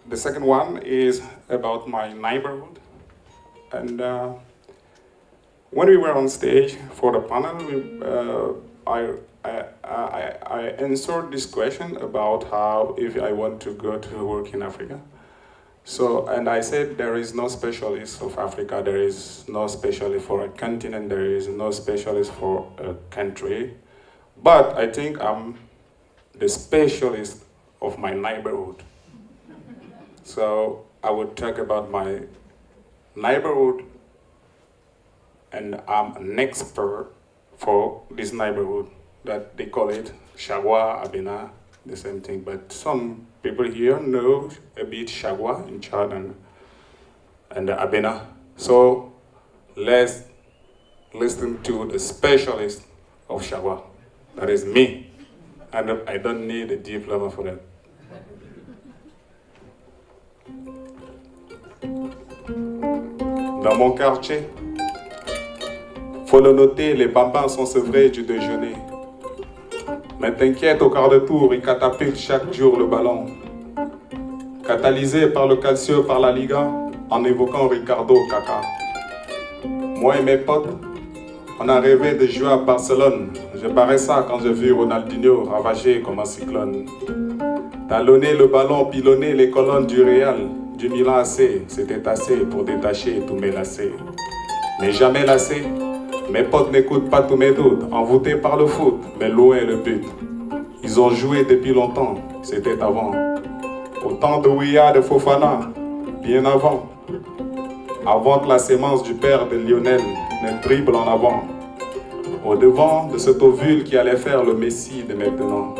The second one is about my neighborhood. And when we were on stage for the panel, I answered this question about how if I want to go to work in Africa. So, and I said there is no specialist of Africa, there is no specialist for a continent, there is no specialist for a country. But I think I'm the specialist of my neighborhood. So I would talk about my neighborhood, and I'm an expert for this neighborhood that they call it Chagua, Abena, the same thing. But some people here know a bit Chagua in Chad and Abena. So let's listen to the specialist of Chagua. That is me. And I don't need a diploma for that. Dans mon quartier, faut le noter, les bambins sont sevrés du déjeuner. Mais t'inquiète, au quart de tour, ils catapultent chaque jour le ballon. Catalysé par le calcio, par la Liga, en évoquant Ricardo Caca. Moi et mes potes, on a rêvé de jouer à Barcelone. Je parais ça quand j'ai vu Ronaldinho ravagé comme un cyclone. Talonner le ballon, pilonner les colonnes du Real. Du Milan AC, c'était assez pour détacher tous mes lacets. Mais jamais lassé, mes potes n'écoutent pas tous mes doutes, envoûtés par le foot, mais loin le but. Ils ont joué depuis longtemps, c'était avant. Au temps de Ouya, de Fofana, bien avant. Avant que la sémence du père de Lionel ne dribble en avant. Au devant de cet ovule qui allait faire le Messi de maintenant.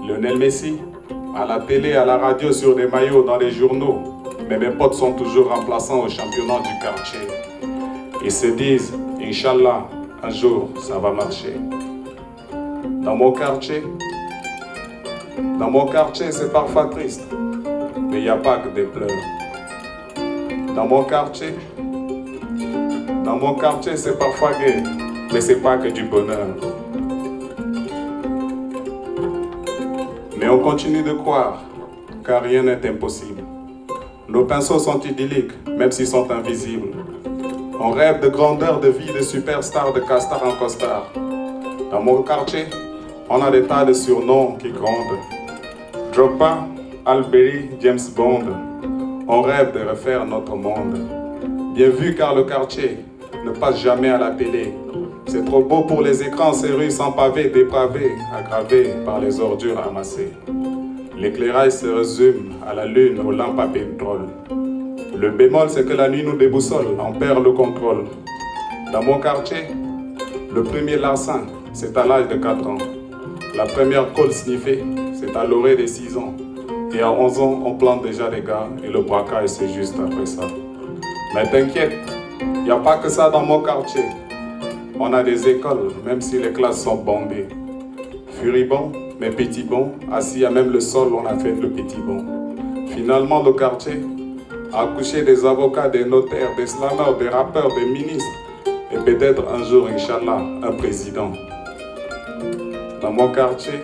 Lionel Messi, à la télé, à la radio, sur des maillots, dans les journaux. Mais mes potes sont toujours remplaçants au championnat du quartier. Ils se disent, Inch'Allah, un jour, ça va marcher. Dans mon quartier, c'est parfois triste, mais il n'y a pas que des pleurs. Dans mon quartier, c'est parfois gai, mais c'est pas que du bonheur. Mais on continue de croire, car rien n'est impossible. Nos pinceaux sont idylliques, même s'ils sont invisibles. On rêve de grandeur, de vie, de superstar, de castard en costard. Dans mon quartier, on a des tas de surnoms qui grondent. Drogba, Alberi, James Bond. On rêve de refaire notre monde. Bien vu car le quartier ne passe jamais à la télé. C'est trop beau pour les écrans, ces rues sans pavés, dépravées, aggravées par les ordures amassées. L'éclairage se résume à la lune, aux lampes à pétrole. Le bémol, c'est que la nuit nous déboussole, on perd le contrôle. Dans mon quartier, le premier larcin, c'est à l'âge de 4 ans. La première colle sniffée, c'est à l'orée des 6 ans. Et à 11 ans, on plante déjà des gars et le braquage, c'est juste après ça. Mais t'inquiète, il n'y a pas que ça dans mon quartier. On a des écoles, même si les classes sont bombées. Furibond, mais petit bon, assis à même le sol, on a fait le petit bon. Finalement, le quartier a accouché des avocats, des notaires, des slameurs, des rappeurs, des ministres. Et peut-être un jour, Inch'Allah, un président. Dans mon quartier,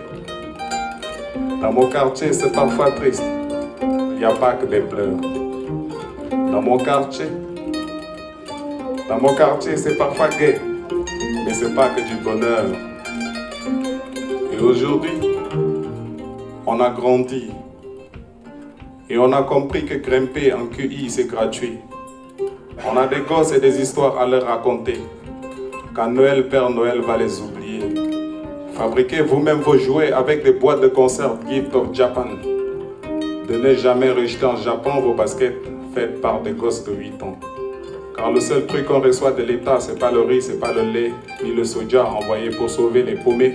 c'est parfois triste. Il n'y a pas que des pleurs. Dans mon quartier, c'est parfois gai. Mais c'est pas que du bonheur. Et aujourd'hui, on a grandi. Et on a compris que grimper en QI, c'est gratuit. On a des gosses et des histoires à leur raconter. Quand Noël, Père Noël va les oublier. Fabriquez vous-même vos jouets avec des boîtes de conserve Gift of Japan. De ne jamais rejeter en Japon vos baskets faites par des gosses de 8 ans. Car le seul truc qu'on reçoit de l'État, c'est pas le riz, c'est pas le lait, ni le soja envoyé pour sauver les paumés,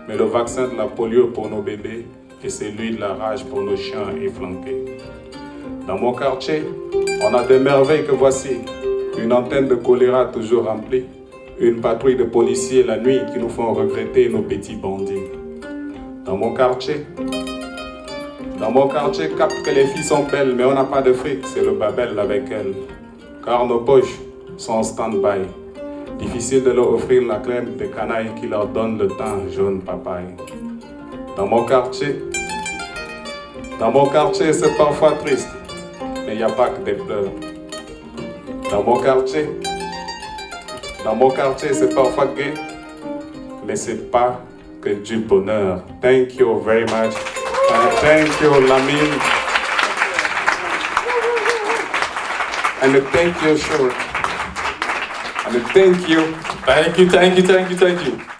mais le vaccin de la polio pour nos bébés et celui de la rage pour nos chiens efflanqués. Dans mon quartier, on a des merveilles que voici. Une antenne de choléra toujours remplie, une patrouille de policiers la nuit qui nous font regretter nos petits bandits. Dans mon quartier, capte que les filles sont belles, mais on n'a pas de fric, c'est le babel avec elles. Car nos poches sont en stand-by. Difficile de leur offrir la crème de canaille qui leur donne le teint jaune papaye. Dans mon quartier, Dans mon quartier, c'est parfois triste, mais il n'y a pas que des pleurs. Dans mon quartier, c'est parfois gai, mais c'est pas que du bonheur. Thank you very much. And thank you, Lamine. And thank you, Shur. And thank you. Thank you, thank you, thank you, thank you.